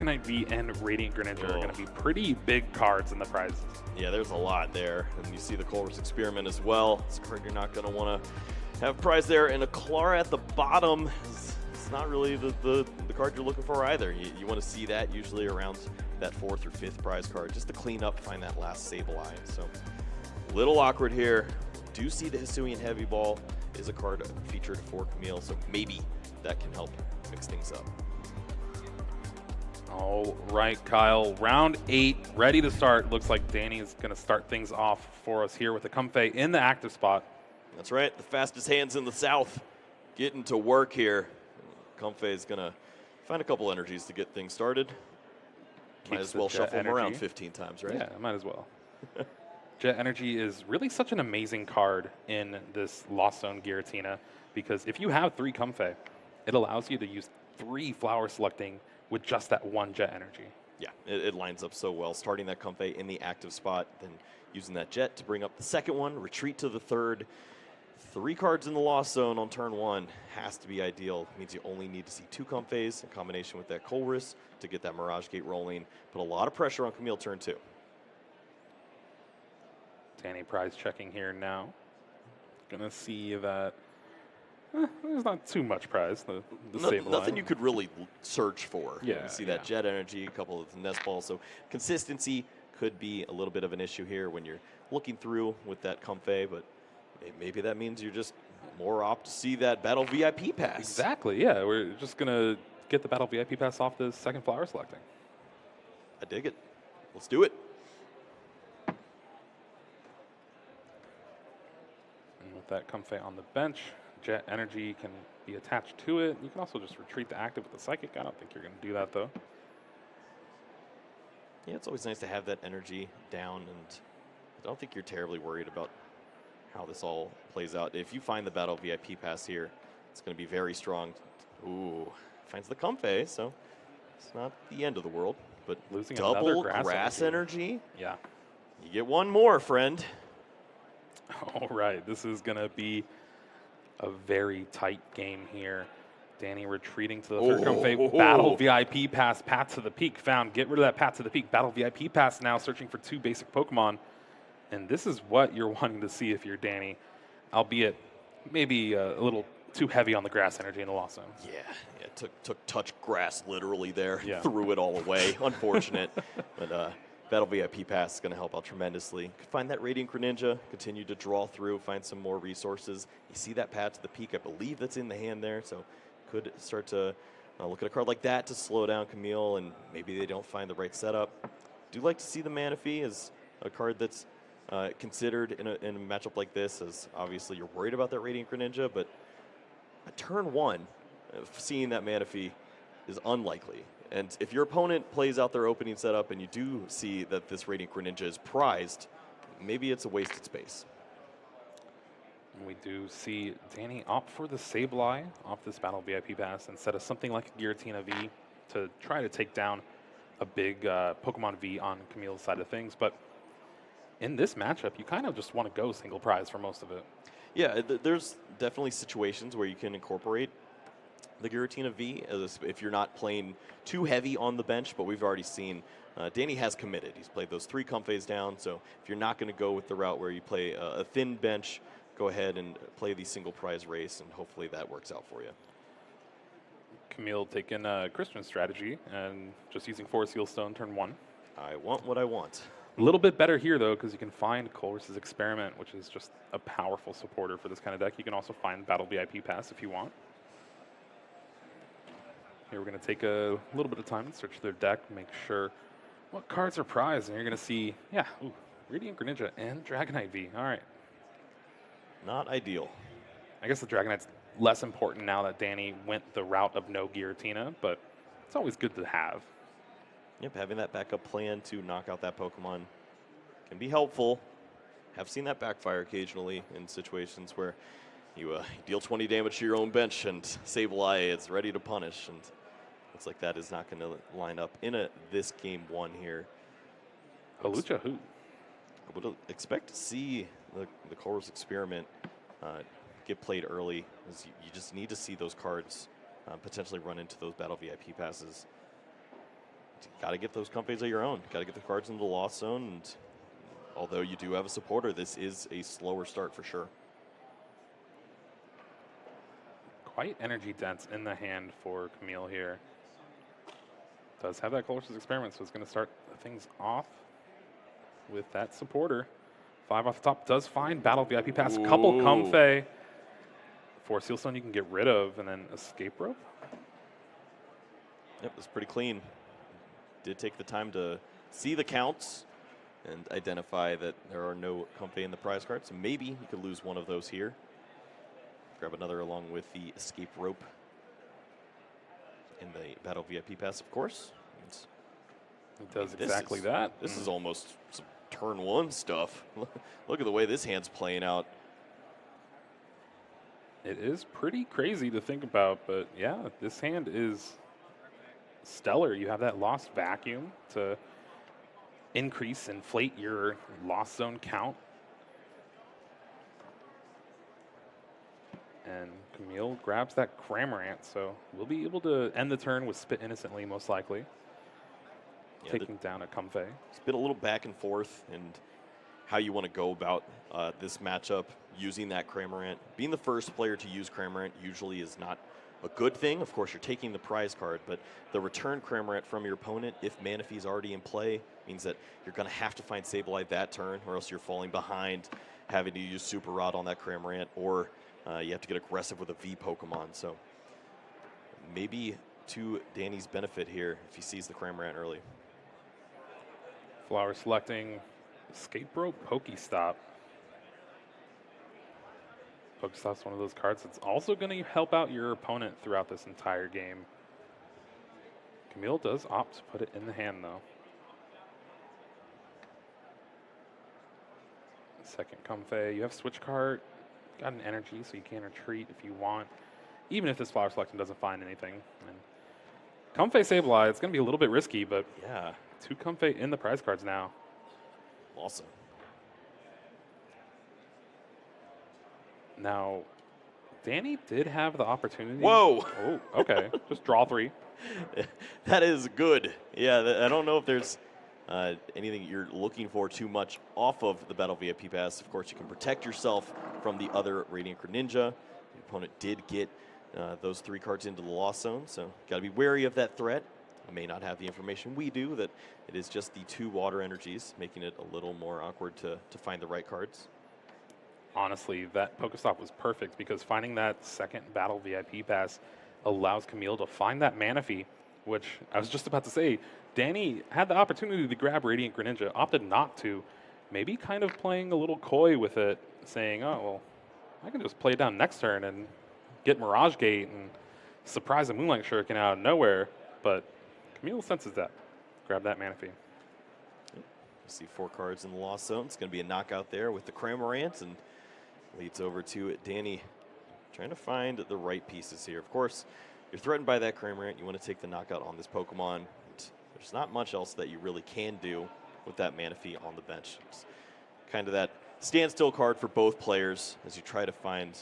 Knight V and Radiant Greninja are going to be pretty big cards in the prizes. Yeah, there's a lot there. And you see the Colress Experiment as well. It's a card you're not going to want to have prize there. And a Clara at the bottom is not really the card you're looking for either. You want to see that usually around that 4th or 5th prize card, just to clean up, find that last Sableye. So a little awkward here. Do see the Hisuian Heavy Ball is a card featured for Kamil, so maybe that can help mix things up. All right, Kyle, round 8, ready to start. Looks like Danny's going to start things off for us here with the Comfey in the active spot. That's right, the fastest hands in the South getting to work here. Comfey is going to find a couple energies to get things started. Might as well shuffle them around 15 times, right? Yeah, might as well. Jet Energy is really such an amazing card in this Lost Zone Giratina, because if you have 3 Comfey, it allows you to use 3 flower selecting with just that 1 Jet Energy. Yeah, it lines up so well. Starting that Comfey in the active spot, then using that Jet to bring up the second one, retreat to the third. 3 cards in the Lost Zone on turn 1 has to be ideal. It means you only need to see 2 Comfeys in combination with that Colress to get that Mirage Gate rolling. Put a lot of pressure on Kamil turn 2. Danny prize checking here now. Gonna see that there's not too much prize. The nothing you could really search for. Yeah, you see that Jet Energy, a couple of Nest Balls. So consistency could be a little bit of an issue here when you're looking through with that Comfey, but maybe that means you're just more opt to see that Battle VIP pass. Exactly, yeah. We're just gonna get the Battle VIP pass off the second flower selecting. I dig it. Let's do it. And with that Comfey on the bench, Jet Energy can be attached to it. You can also just retreat to active with the Psychic. I don't think you're going to do that, though. Yeah, it's always nice to have that energy down, and I don't think you're terribly worried about how this all plays out. If you find the Battle VIP pass here, it's going to be very strong. Ooh, finds the Comfey, so it's not the end of the world, but losing double another grass energy. Yeah. You get one more, friend. All right, this is going to be a very tight game here. Danny retreating to the third Comfey. Battle VIP pass, Path to the Peak found. Get rid of that Path to the Peak. Battle VIP pass now, searching for 2 basic Pokemon. And this is what you're wanting to see if you're Danny, albeit maybe a little too heavy on the grass energy in the Lost Zone. Yeah, took touch grass literally there. Yeah. Threw it all away. Unfortunate. But Battle VIP pass is going to help out tremendously. Could find that Radiant Greninja, continue to draw through, find some more resources. You see that Path to the Peak, I believe that's in the hand there, so could start to look at a card like that to slow down Kamil, and maybe they don't find the right setup. Do like to see the Manaphy as a card that's considered in a matchup like this, as obviously you're worried about that Radiant Greninja, but at turn 1, seeing that Manaphy is unlikely. And if your opponent plays out their opening setup and you do see that this Radiant Greninja is prized, maybe it's a wasted space. And we do see Danny opt for the Sableye off this Battle VIP pass instead of something like a Giratina V to try to take down a big Pokemon V on Kamil's side of things. But in this matchup, you kind of just want to go single prize for most of it. Yeah, there's definitely situations where you can incorporate the Giratina V if you're not playing too heavy on the bench, but we've already seen Danny has committed. He's played those 3 Comfeys down, so if you're not going to go with the route where you play a thin bench, go ahead and play the single prize race, and hopefully that works out for you. Kamil taking a Christian strategy and just using Forest Seal Stone turn 1. I want what I want. A little bit better here, though, because you can find Colress's Experiment, which is just a powerful supporter for this kind of deck. You can also find Battle VIP pass if you want. Here we're going to take a little bit of time to search their deck, make sure what cards are prized, and you're going to see, yeah, Radiant Greninja and Dragonite V. All right. Not ideal. I guess the Dragonite's less important now that Danny went the route of no Giratina, but it's always good to have. Yep, having that backup plan to knock out that Pokemon can be helpful. Have seen that backfire occasionally in situations where you deal 20 damage to your own bench and Sableye is ready to punish, and looks like that is not going to line up in this game 1 here. Halucha who? I would expect to see the Colress Experiment get played early, as you just need to see those cards potentially run into those Battle VIP passes. got to get those Comfeys of your own. Got to get the cards into the Lost Zone. And although you do have a supporter, this is a slower start for sure. Quite energy dense in the hand for Kamil here. Does have that Colatosti's Experiment, so it's going to start things off with that supporter. 5 off the top. Does find Battle VIP Pass. Couple Comfey. 4 Sealstone you can get rid of, and then Escape Rope. Yep, it's pretty clean. Did take the time to see the counts and identify that there are no Comfey in the prize card, so maybe you could lose one of those here. Grab another along with the Escape Rope in the Battle VIP Pass, of course. It does exactly that. This is almost some turn 1 stuff. Look at the way this hand's playing out. It is pretty crazy to think about, but yeah, this hand is stellar. You have that Lost Vacuum to inflate your Lost Zone count. And Kamil grabs that Cramorant, so we'll be able to end the turn with Spit Innocently, most likely. Yeah, taking down a Comfey. It's been a little back and forth in how you want to go about this matchup, using that Cramorant. Being the first player to use Cramorant usually is not a good thing. Of course, you're taking the prize card, but the return Cramorant from your opponent, if Manaphy is already in play, means that you're going to have to find Sableye that turn, or else you're falling behind, having to use Super Rod on that Cramorant, or you have to get aggressive with a V Pokemon. So maybe to Danny's benefit here if he sees the Cramorant early. Flower selecting Escape Rope, Pokestop. Pokestop's one of those cards that's also going to help out your opponent throughout this entire game. Kamil does opt to put it in the hand, though. Second Comfey. You have Switch Card. Got an energy, so you can retreat if you want, even if this flower selection doesn't find anything. And Comfey Sableye, it's going to be a little bit risky, but yeah, 2 Comfey in the prize cards now. Awesome. Now, Danny did have the opportunity. Whoa! Oh, okay. Just draw 3. That is good. Yeah, I don't know if there's anything you're looking for too much off of the Battle VIP Pass. Of course, you can protect yourself from the other Radiant Greninja. Your opponent did get those 3 cards into the Lost Zone, so got to be wary of that threat. I may not have the information we do, that it is just the 2 water energies, making it a little more awkward to find the right cards. Honestly, that Pokestop was perfect because finding that second Battle VIP Pass allows Kamil to find that Manaphy, which I was just about to say, Danny had the opportunity to grab Radiant Greninja, opted not to, maybe kind of playing a little coy with it, saying, oh, well, I can just play it down next turn and get Mirage Gate and surprise a Moonlight Shuriken out of nowhere, but Kamil senses that. Grab that Manaphy. See 4 cards in the Lost Zone. It's going to be a knockout there with the Cramorant, and leads over to Danny trying to find the right pieces here. Of course, you're threatened by that Cramorant. You want to take the knockout on this Pokemon. There's not much else that you really can do with that Manaphy on the bench. It's kind of that standstill card for both players as you try to find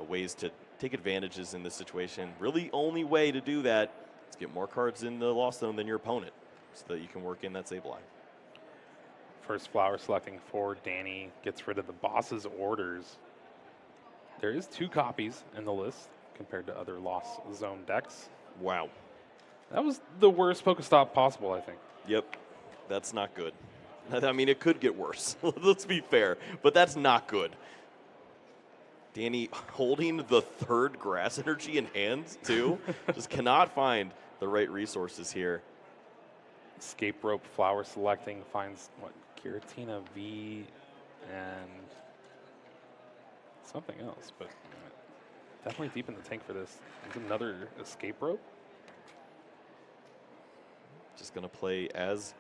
ways to take advantages in this situation. Really, only way to do that is get more cards in the Lost Zone than your opponent so that you can work in that Sableye. First flower selecting for Danny gets rid of the boss's orders. There is 2 copies in the list compared to other Lost Zone decks. Wow. That was the worst Pokestop possible, I think. Yep, that's not good. I mean, it could get worse. Let's be fair, but that's not good. Danny holding the 3rd Grass Energy in hand, too. Just cannot find the right resources here. Escape Rope flower selecting finds, what, Giratina V and something else, but definitely deep in the tank for this. There's another Escape Rope. Just going to play as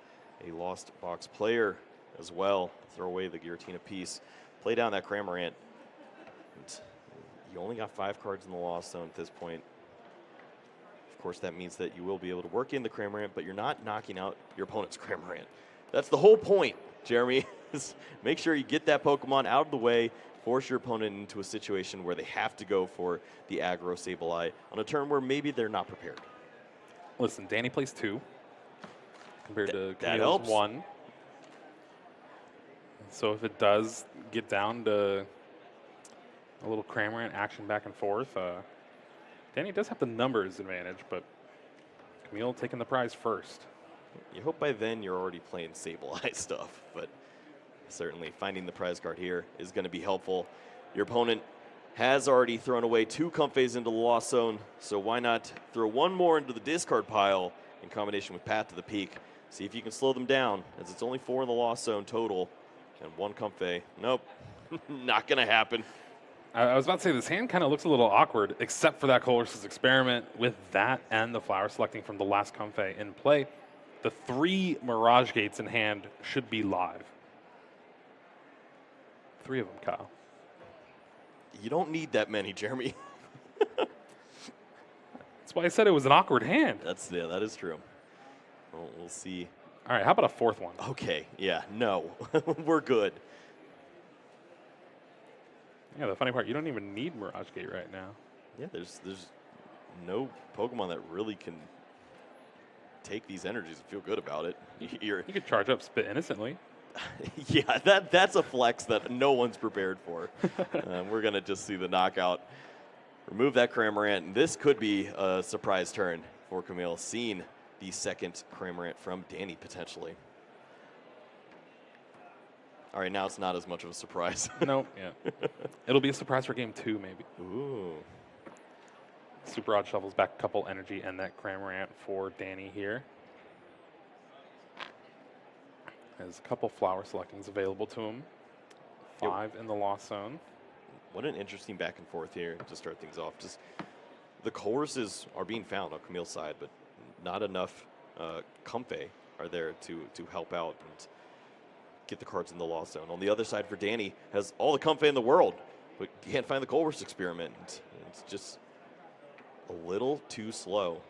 a Lost Box player as well. Throw away the Giratina piece. Play down that Cramorant. And you only got 5 cards in the Lost Zone at this point. Of course, that means that you will be able to work in the Cramorant, but you're not knocking out your opponent's Cramorant. That's the whole point, Jeremy. Is make sure you get that Pokemon out of the way, force your opponent into a situation where they have to go for the aggro Sableye on a turn where maybe they're not prepared. Listen, Danny plays 2. compared to that Camille's helps. 1. So if it does get down to a little Cramorant action back and forth, Danny does have the numbers advantage, but Kamil taking the prize first. You hope by then you're already playing Sableye stuff, but certainly finding the prize card here is going to be helpful. Your opponent has already thrown away 2 Comfeys into the Lost Zone, so why not throw 1 more into the discard pile in combination with Path to the Peak. See if you can slow them down, as it's only 4 in the Lost Zone total, and 1 Comfey. Nope, not going to happen. I was about to say, this hand kind of looks a little awkward, except for that Colatosti Experiment with that and the flower selecting from the last Comfey in play. The 3 Mirage Gates in hand should be live. 3 of them, Kyle. You don't need that many, Jeremy. That's why I said it was an awkward hand. Yeah, that is true. Well, we'll see. All right, how about a 4th one? Okay, yeah, no, we're good. Yeah, the funny part, you don't even need Mirage Gate right now. Yeah, there's no Pokemon that really can take these energies and feel good about it. You could charge up Spit Innocently. Yeah, that's a flex that no one's prepared for. We're going to just see the knockout. Remove that Cramorant, and this could be a surprise turn for Kamil, seeing the 2nd Cramorant from Danny potentially. All right, now it's not as much of a surprise. No, yeah. It'll be a surprise for game 2, maybe. Ooh. Super Odd shovels back a couple energy and that Cramorant for Danny here. Has a couple flower selectings available to him. 5 in the Lost Zone. What an interesting back and forth here to start things off. Just the courses are being found on Camille's side, but not enough Comfey are there to help out and get the cards in the Lost Zone. On the other side for Danny, has all the Comfey in the world, but can't find the Colress Experiment. It's just a little too slow.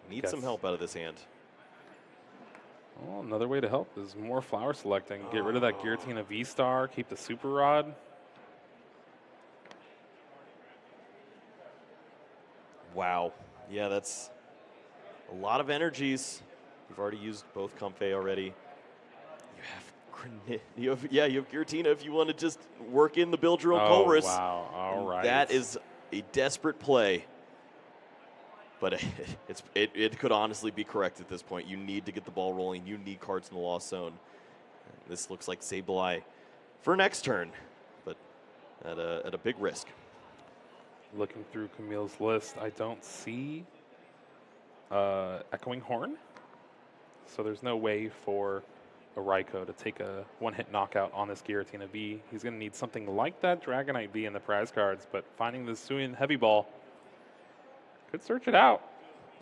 Need some help out of this hand. Well, another way to help is more flower selecting. Get rid of that Giratina V-Star, keep the Super Rod. Wow. Yeah, that's a lot of energies. You've already used both Comfey already. You have Giratina if you want to just work in the build your own Colress. Wow, all right. That is a desperate play. But it could honestly be correct at this point. You need to get the ball rolling. You need cards in the Lost Zone. This looks like Sableye for next turn, but at a big risk. Looking through Camille's list, I don't see Echoing Horn. So there's no way for a Raikou to take a one-hit knockout on this Giratina V. He's going to need something like that Dragonite V in the prize cards, but finding the Suian Heavy Ball could search it out.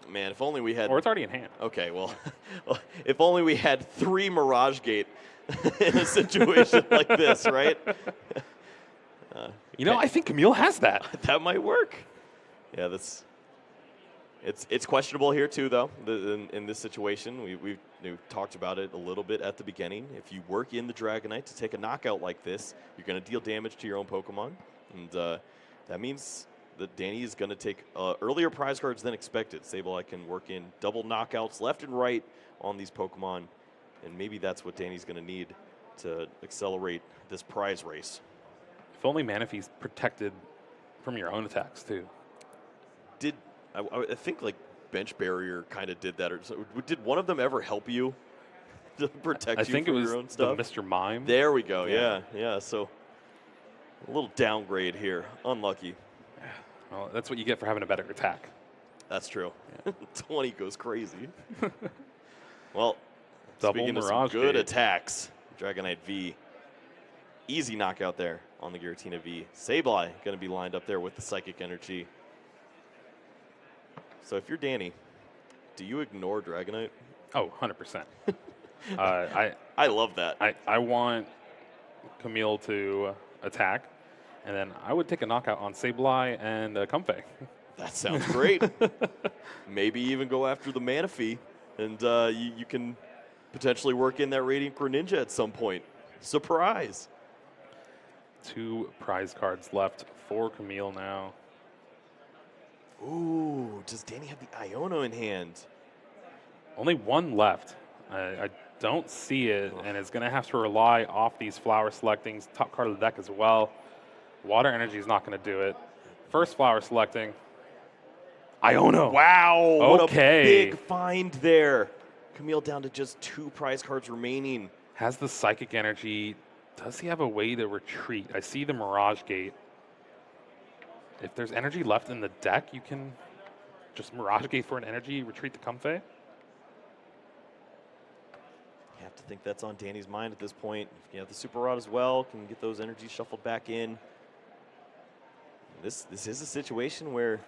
Man, if only we had... Or it's already in hand. Okay, well, if only we had 3 Mirage Gate in a situation like this, right? I think Kamil has that. That might work. Yeah, it's questionable here too, though. In this situation, we've talked about it a little bit at the beginning. If you work in the Dragonite to take a knockout like this, you're going to deal damage to your own Pokemon, and that means that Danny is going to take earlier prize cards than expected. Sableye can work in double knockouts left and right on these Pokemon, and maybe that's what Danny's going to need to accelerate this prize race. If only Manaphy's protected from your own attacks, too. I think like Bench Barrier kind of did that. Or so, did one of them ever help you to protect you from your own stuff? I think it was the Mr. Mime. There we go. Yeah. So a little downgrade here. Unlucky. Well, that's what you get for having a better attack. That's true. Yeah. 20 goes crazy. Well, Double speaking of some Mirage good Gate. attacks, Dragonite V. Easy knockout there on the Giratina V. Sableye going to be lined up there with the Psychic Energy. So if you're Danny, do you ignore Dragonite? Oh, 100%. I love that. I want Kamil to attack, and then I would take a knockout on Sableye and Comfey. That sounds great. Maybe even go after the Manaphy, and you can potentially work in that Radiant Greninja at some point. Surprise. 2 prize cards left for Kamil now. Ooh, does Danny have the Iono in hand? Only one left. I don't see it, and is going to have to rely off these flower selectings. Top card of the deck as well. Water Energy is not going to do it. First flower selecting. Iono. Wow, what a Okay. big find there. Kamil down to just 2 prize cards remaining. Has the Psychic Energy. Does he have a way to retreat? I see the Mirage Gate. If there's energy left in the deck, you can just Mirage Gate for an energy, retreat the Comfey. You have to think that's on Danny's mind at this point. If you have the Super Rod as well, can get those energies shuffled back in. This is a situation where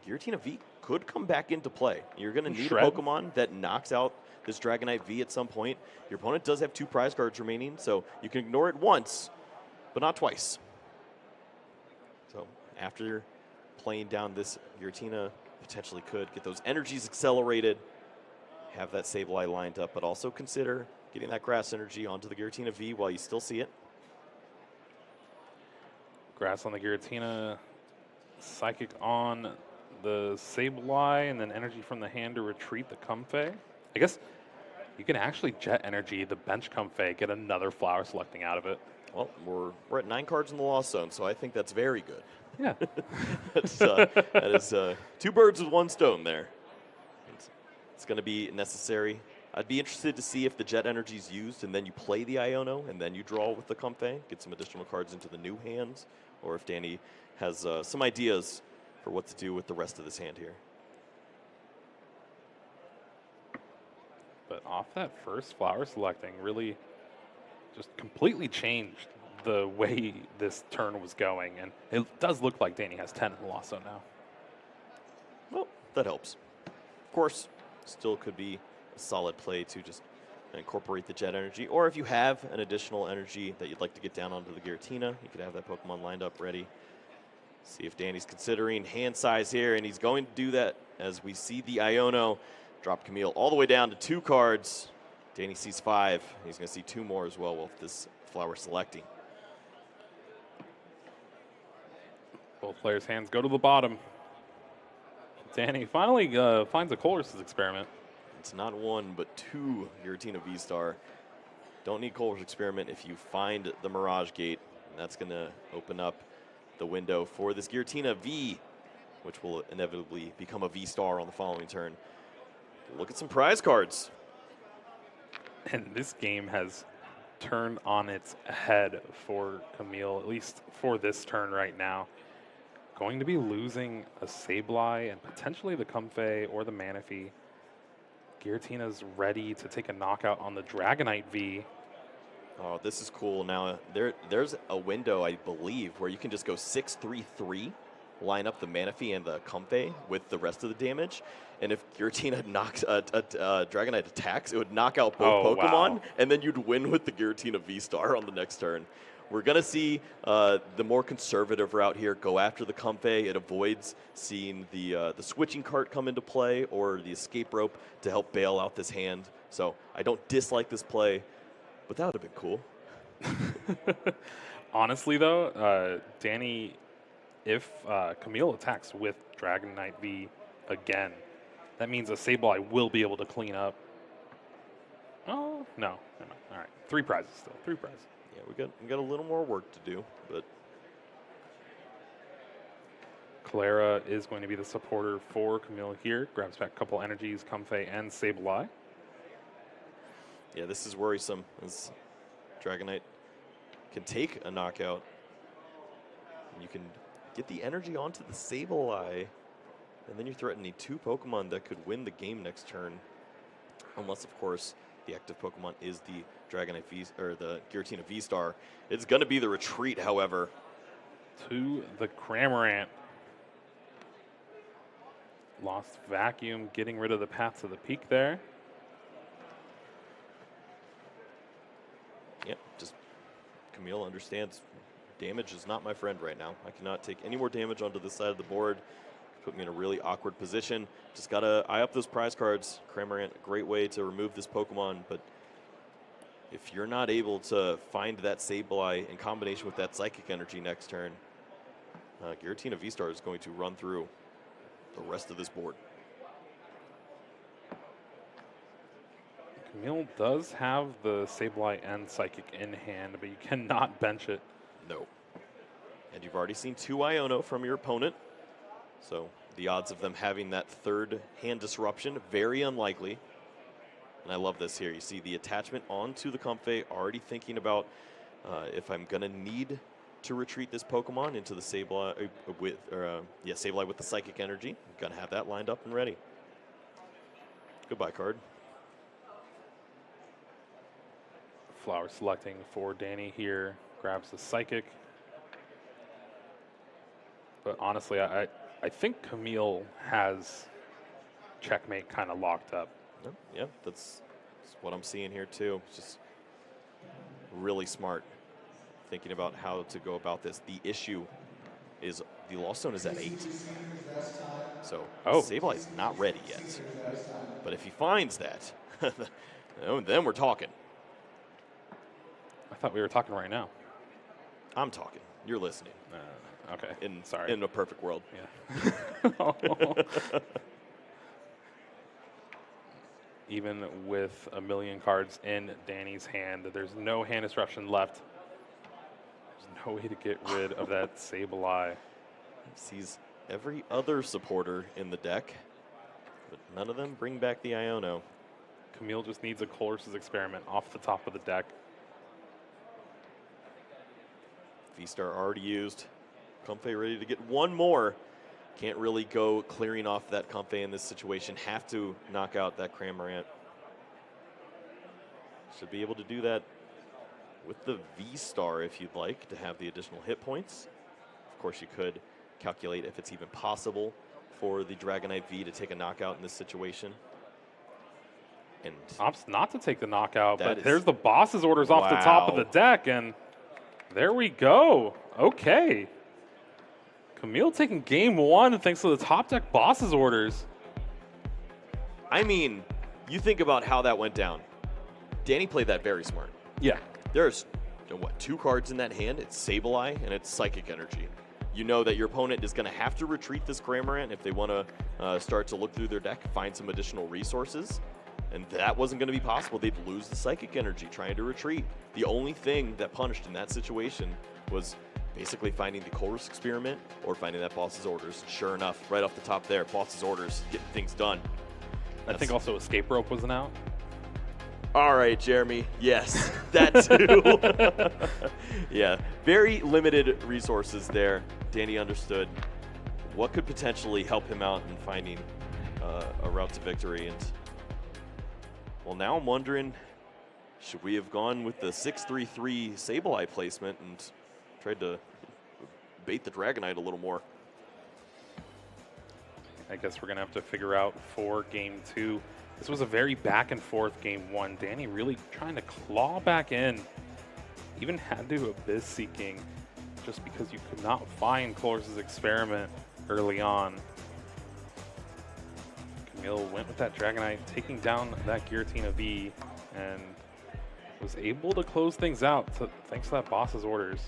Giratina V could come back into play. You're going to need Shred. a Pokemon that knocks out this Dragonite V at some point. Your opponent does have 2 prize cards remaining, so you can ignore it once, but not twice. So after playing down this, Giratina potentially could get those energies accelerated, have that Sableye lined up, but also consider getting that Grass Energy onto the Giratina V while you still see it. Grass on the Giratina, Psychic on the Sableye, and then energy from the hand to retreat the Comfey. I guess you can actually Jet Energy the bench Comfey, get another flower selecting out of it. Well, we're at 9 cards in the Lost Zone, so I think that's very good. Yeah. That is 2 birds with 1 stone there. It's going to be necessary. I'd be interested to see if the Jet Energy is used and then you play the Iono and then you draw with the Comfey, get some additional cards into the new hands, or if Danny has some ideas for what to do with the rest of this hand here. But off that first flower selecting really just completely changed the way this turn was going. And it does look like Danny has 10 in the Lost Zone now. Well, that helps. Of course, still could be a solid play to just incorporate the Jet Energy. Or if you have an additional energy that you'd like to get down onto the Giratina, you could have that Pokemon lined up ready. See if Danny's considering hand size here, and he's going to do that as we see the Iono drop Kamil all the way down to 2 cards. Danny sees 5. He's going to see 2 more as well with this flower selecting. Both players' hands go to the bottom. Danny finally finds a Colress's Experiment. It's not 1, but 2 Giratina V-Star. Don't need Colress's Experiment if you find the Mirage Gate, and that's going to open up the window for this Giratina V, which will inevitably become a V-Star on the following turn. Look at some prize cards. And this game has turned on its head for Kamil, at least for this turn right now. Going to be losing a Sableye and potentially the Comfey or the Manaphy. Giratina's ready to take a knockout on the Dragonite V. Oh, this is cool. Now, there's a window, I believe, where you can just go 6-3-3, line up the Manaphy and the Comfey with the rest of the damage. And if Giratina knocks Dragonite attacks, it would knock out both Pokemon, wow. and then you'd win with the Giratina V-Star on the next turn. We're going to see the more conservative route here go after the Comfey. It avoids seeing the switching cart come into play or the escape rope to help bail out this hand. So I don't dislike this play, but that would have been cool. Honestly, though, Danny, if Kamil attacks with Dragonite V again, that means a Sableye will be able to clean up. Oh, no. Never mind. All right. 3 prizes still. 3 prizes. Yeah, we got a little more work to do, but Clara is going to be the supporter for Kamil here. Grabs back a couple energies, Comfey and Sableye. yeah, this is worrisome as Dragonite can take a knockout. And you can get the energy onto the Sableye, and then you're threatening 2 Pokemon that could win the game next turn. Unless, of course, the active Pokemon is the Dragonite V or the Giratina V-Star. It's going to be the retreat, however. To the Cramorant. Lost Vacuum, getting rid of the Path to the Peak there. Yep, just Kamil understands damage is not my friend right now. I cannot take any more damage onto this side of the board. Put me in a really awkward position. Just got to eye up those prize cards. Cramorant, a great way to remove this Pokemon, but if you're not able to find that Sableye in combination with that Psychic Energy next turn, Giratina V-Star is going to run through. the rest of this board. Kamil does have the Sableye and Psychic in hand, but you cannot bench it. No. And you've already seen 2 Iono from your opponent. So the odds of them having that third hand disruption, very unlikely. And I love this here. You see the attachment onto the Comfey, already thinking about if I'm going to need to retreat this Pokemon into the Sableye Sableye with the Psychic Energy. I'm going to have that lined up and ready. Goodbye card. Flower selecting for Danny here, grabs the Psychic. But honestly, I think Kamil has checkmate kind of locked up. Yeah, that's what I'm seeing here too. Just really smart thinking about how to go about this. The issue is the Lost Zone is at 8. So Sableye is not ready yet. But if he finds that, then we're talking. I thought we were talking right now. I'm talking. You're listening. Okay. Sorry. In a perfect world. Yeah. Even with a million cards in Danny's hand, there's no hand disruption left. There's no way to get rid of that Sableye. Sees every other supporter in the deck, but none of them bring back the Iono. Kamil just needs a Colress's Experiment off the top of the deck. V-Star already used. Comfey ready to get one more. Can't really go clearing off that Comfey in this situation. Have to knock out that Cramorant. Should be able to do that with the V-Star if you'd like to have the additional hit points. Of course, you could calculate if it's even possible for the Dragonite V to take a knockout in this situation. And opts not to take the knockout, but there's the boss's orders off the top of the deck, and there we go. Okay. Kamil taking game 1 thanks to the top deck boss's orders. I mean, you think about how that went down. Danny played that very smart. Yeah. There's, 2 cards in that hand? It's Sableye and it's Psychic Energy. You know that your opponent is going to have to retreat this Cramorant if they want to start to look through their deck, find some additional resources. And that wasn't going to be possible. They'd lose the Psychic Energy trying to retreat. The only thing that punished in that situation was basically finding the Colress Experiment or finding that boss's orders. Sure enough, right off the top there, boss's orders, getting things done. I think also Escape Rope wasn't out. All right, Jeremy. Yes, that too. Yeah, very limited resources there. Danny understood what could potentially help him out in finding a route to victory. And well, now I'm wondering, should we have gone with the 6-3-3 Sableye placement and tried to bait the Dragonite a little more? I guess we're going to have to figure out for game 2. This was a very back and forth game 1. Danny really trying to claw back in. Even had to Abyss Seeking just because you could not find Colress's Experiment early on. Kamil went with that Dragonite, taking down that Giratina V, and was able to close things out thanks to that boss's orders.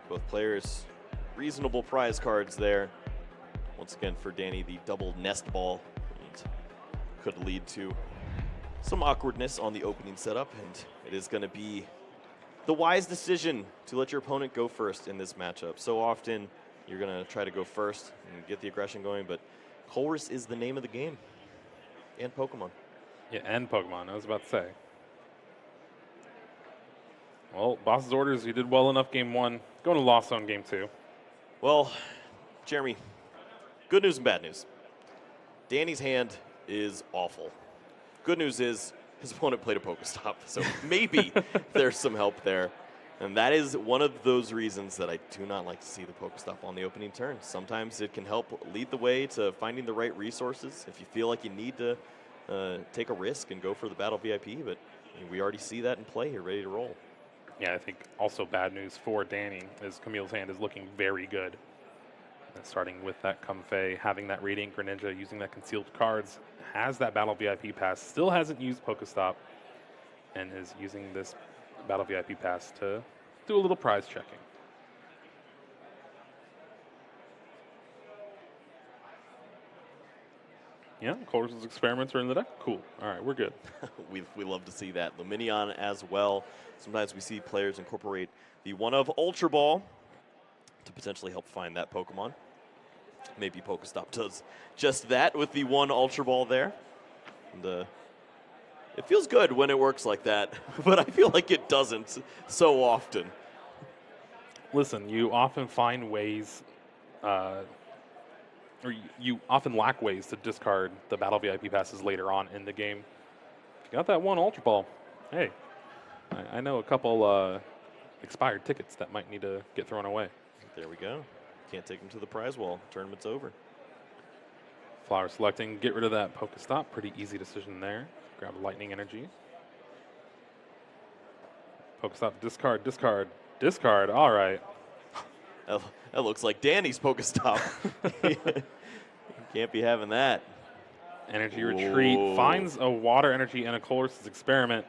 Both players, reasonable prize cards there. Once again, for Danny, the double nest ball could lead to some awkwardness on the opening setup, and it is going to be the wise decision to let your opponent go first in this matchup. So often, you're going to try to go first and get the aggression going, but Colress is the name of the game, and Pokemon. Yeah, and Pokemon, I was about to say. Well, boss's orders, you did well enough game 1. Going to Lost Zone game 2. Well, Jeremy, good news and bad news. Danny's hand is awful. Good news is his opponent played a Pokestop, so maybe there's some help there. And that is one of those reasons that I do not like to see the Pokestop on the opening turn. Sometimes it can help lead the way to finding the right resources if you feel like you need to take a risk and go for the Battle VIP, but we already see that in play here, ready to roll. Yeah, I think also bad news for Danny is Kamil's hand is looking very good. Starting with that Comfey, having that Radiant Greninja, using that concealed cards, has that Battle VIP pass, still hasn't used Pokestop, and is using this Battle VIP pass to do a little prize checking. Yeah, Colatosti's experiments are in the deck. Cool. All right, we're good. We love to see that. Luminion as well. Sometimes we see players incorporate the one of Ultra Ball to potentially help find that Pokemon. Maybe Pokestop does just that with the one Ultra Ball there. And it feels good when it works like that, but I feel like it doesn't so often. Listen, you often find ways, or you often lack ways to discard the Battle VIP passes later on in the game. If you got that one Ultra Ball, hey, I know a couple expired tickets that might need to get thrown away. There we go. Can't take them to the prize wall. Tournament's over. Flower selecting, get rid of that Pokestop. Pretty easy decision there. Grab Lightning Energy. Pokestop, discard, discard, discard. All right. That looks like Danny's Pokestop. Can't be having that. Energy retreat. Finds a Water Energy and a Colress's Experiment.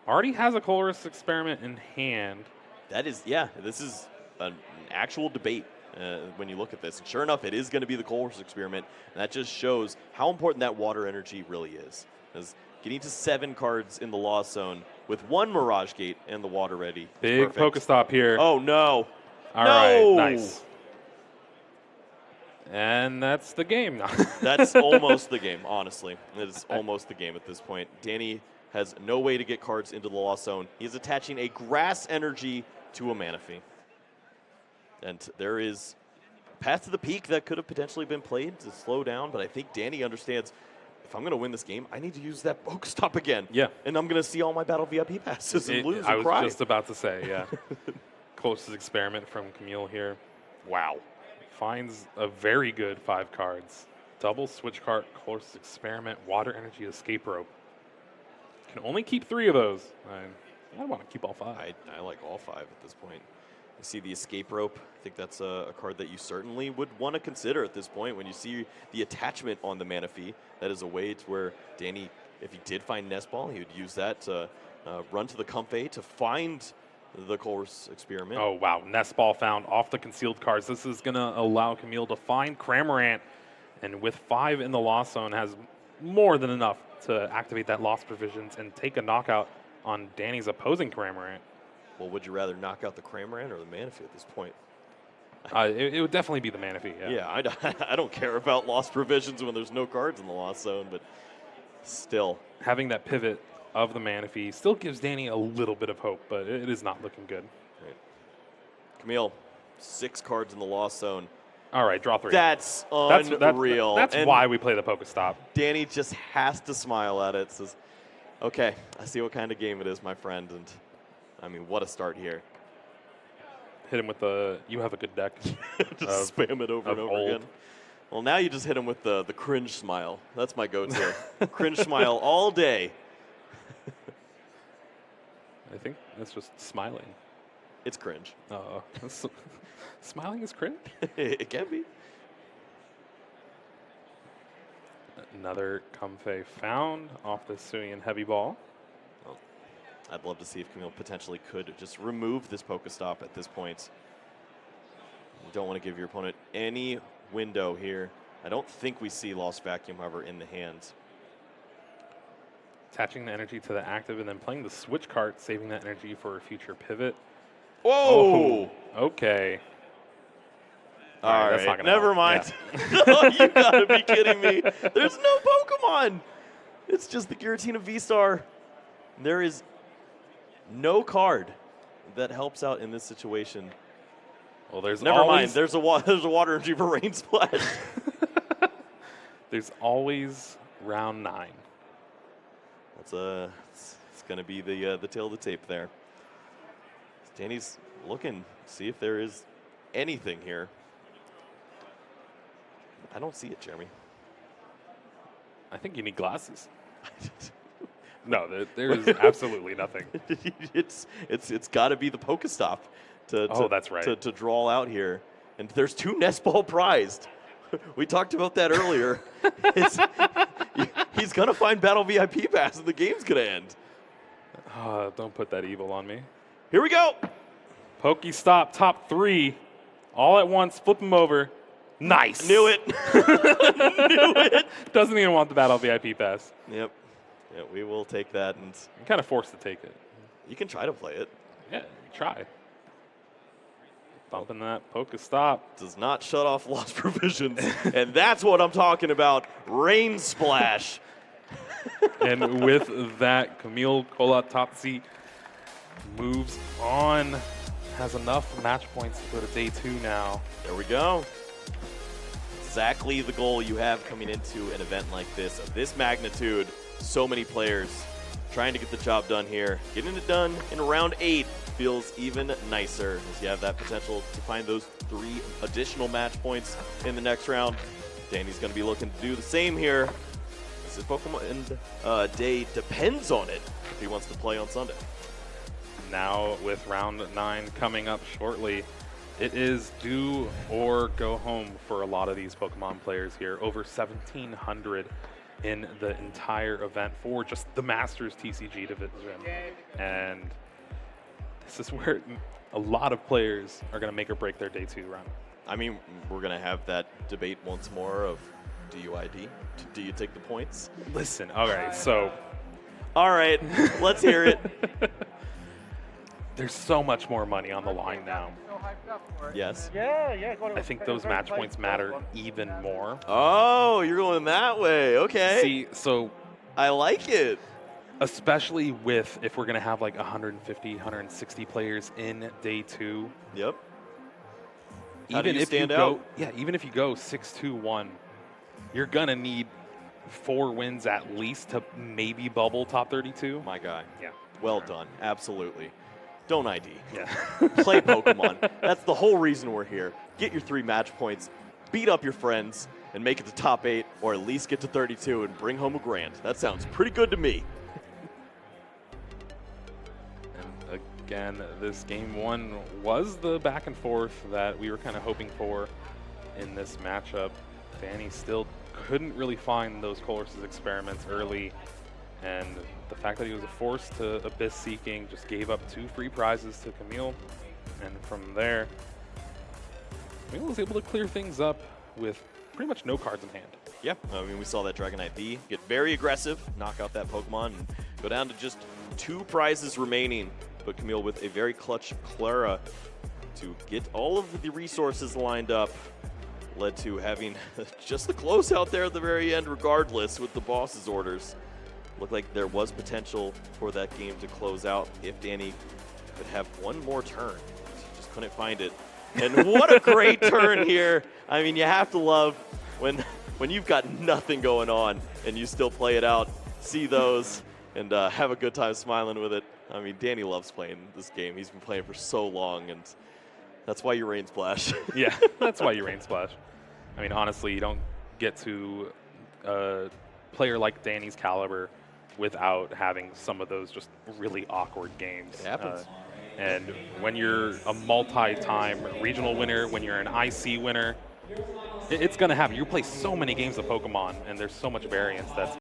Already has a Colress's Experiment in hand. That is, yeah, this is an actual debate when you look at this. And sure enough, it is going to be the Colress's Experiment. And that just shows how important that Water Energy really is. As getting to 7 cards in the Lost Zone with 1 Mirage Gate and the Water ready. Big Pokestop here. Oh, no. All right, nice. And that's the game now. That's almost the game, honestly. It is almost the game at this point. Danny has no way to get cards into the Lost Zone. He is attaching a Grass Energy to a Manaphy. And there is Path to the Peak that could have potentially been played to slow down, but I think Danny understands if I'm going to win this game, I need to use that Pokestop again. Yeah. And I'm going to see all my Battle VIP passes and lose I and cry. was just about to say, yeah. Closest Experiment from Kamil here. Wow. Finds a very good 5 cards. Double Switch Cart, Closest Experiment, Water Energy, Escape Rope. Can only keep 3 of those. I want to keep all 5. I like all 5 at this point. You see the Escape Rope. I think that's a card that you certainly would want to consider at this point when you see the attachment on the Manaphy. That is a way to where Danny, if he did find Nest Ball, he would use that to run to the Comfey to find the Colress Experiment. Oh, wow. Nest Ball found off the concealed cards. This is going to allow Kamil to find Cramorant, and with 5 in the Lost Zone, has more than enough to activate that Lost Provisions and take a knockout on Danny's opposing Cramorant. Well, would you rather knock out the Cramorant or the Manaphy at this point? It would definitely be the Manaphy, yeah. Yeah, I don't care about Lost Provisions when there's no cards in the Lost Zone, but still. Having that pivot of the Manaphy still gives Danny a little bit of hope, but it is not looking good. Right. Kamil, 6 cards in the Lost Zone. All right, draw 3. That's unreal. That's why we play the Pokestop. Danny just has to smile at it. Says, okay, I see what kind of game it is, my friend. And I mean, what a start here. Hit him with the, you have a good deck. Just spam it over and over again. Well, now you just hit him with the cringe smile. That's my go-to. Cringe smile all day. I think that's just smiling. It's cringe. Smiling is cringe? It can be. Another Comfey found off the Suian Heavy Ball. I'd love to see if Kamil potentially could just remove this Pokestop at this point. You don't want to give your opponent any window here. I don't think we see Lost Vacuum, however, in the hands. Attaching the energy to the active and then playing the Switch Cart, saving that energy for a future pivot. Whoa! Oh, okay. All right, that's not gonna never help. mind. Yeah. Oh, you gotta be kidding me. There's no Pokemon. It's just the Giratina V-Star. There is no card that helps out in this situation. Well, there's never always, mind. There's a Water Energy for Rain Splash. There's always round 9. It's going to be the tail of the tape there. Danny's looking, see if there is anything here. I don't see it, Jeremy. I think you need glasses. No, there is absolutely nothing. It's got to be the Pokestop that's right. to draw out here. And there's 2 Nest Ball prized. We talked about that earlier. He's going to find Battle VIP Pass and the game's going to end. Don't put that evil on me. Here we go. Pokestop, top 3. All at once, flip him over. Nice. Knew it. Knew it. Doesn't even want the Battle VIP pass. Yep. Yeah, we will take that, and I'm kind of forced to take it. you can try to play it. Yeah, try. Bumping that Pokestop. Does not shut off lost provisions, and that's what I'm talking about. Rain Splash. And with that, Kamil Colatosti moves on. Has enough match points to go to day 2 now. There we go. Exactly the goal you have coming into an event like this, of this magnitude. So many players trying to get the job done here. Getting it done in round 8 feels even nicer, as you have that potential to find those 3 additional match points in the next round. Danny's going to be looking to do the same here. This Pokemon Day depends on it if he wants to play on Sunday. Now with round 9 coming up shortly, it is do or go home for a lot of these Pokemon players here. Over 1,700 in the entire event for just the Masters TCG division. And this is where a lot of players are going to make or break their day 2 run. I mean, we're going to have that debate once more of, do you ID? Do you take the points? Listen, all right, so. All right, let's hear it. There's so much more money on the line now. Yes. I think those match points matter even more. Oh, you're going that way. Okay. See, so I like it. Especially with, if we're going to have like 150, 160 players in day 2. Yep. How do you stand out? Yeah, even if you go 6-2-1, you're going to need 4 wins at least to maybe bubble top 32. My guy. Yeah. Well done. Absolutely. Don't ID. Yeah. Play Pokemon. That's the whole reason we're here. Get your 3 match points, beat up your friends, and make it to top 8, or at least get to 32 and bring home a grand. That sounds pretty good to me. And again, this game 1 was the back and forth that we were kind of hoping for in this matchup. Danny still couldn't really find those Color's experiments early, and the fact that he was forced to Abyss Seeking just gave up 2 free prizes to Kamil, and from there, Kamil was able to clear things up with pretty much no cards in hand. Yeah, I mean, we saw that Dragonite V get very aggressive, knock out that Pokemon, and go down to just 2 prizes remaining. But Kamil with a very clutch Clara to get all of the resources lined up, led to having just the closeout there at the very end regardless with the boss's orders. Looked like there was potential for that game to close out if Danny could have one more turn. He just couldn't find it. And what a great turn here. I mean, you have to love when you've got nothing going on and you still play it out, see those, and have a good time smiling with it. I mean, Danny loves playing this game. He's been playing for so long, and that's why you Rain Splash. Yeah, that's why you Rain Splash. I mean, honestly, you don't get to a player like Danny's caliber without having some of those just really awkward games. It happens. And when you're a multi-time regional winner, when you're an IC winner, it's going to happen. You play so many games of Pokemon, and there's so much variance that's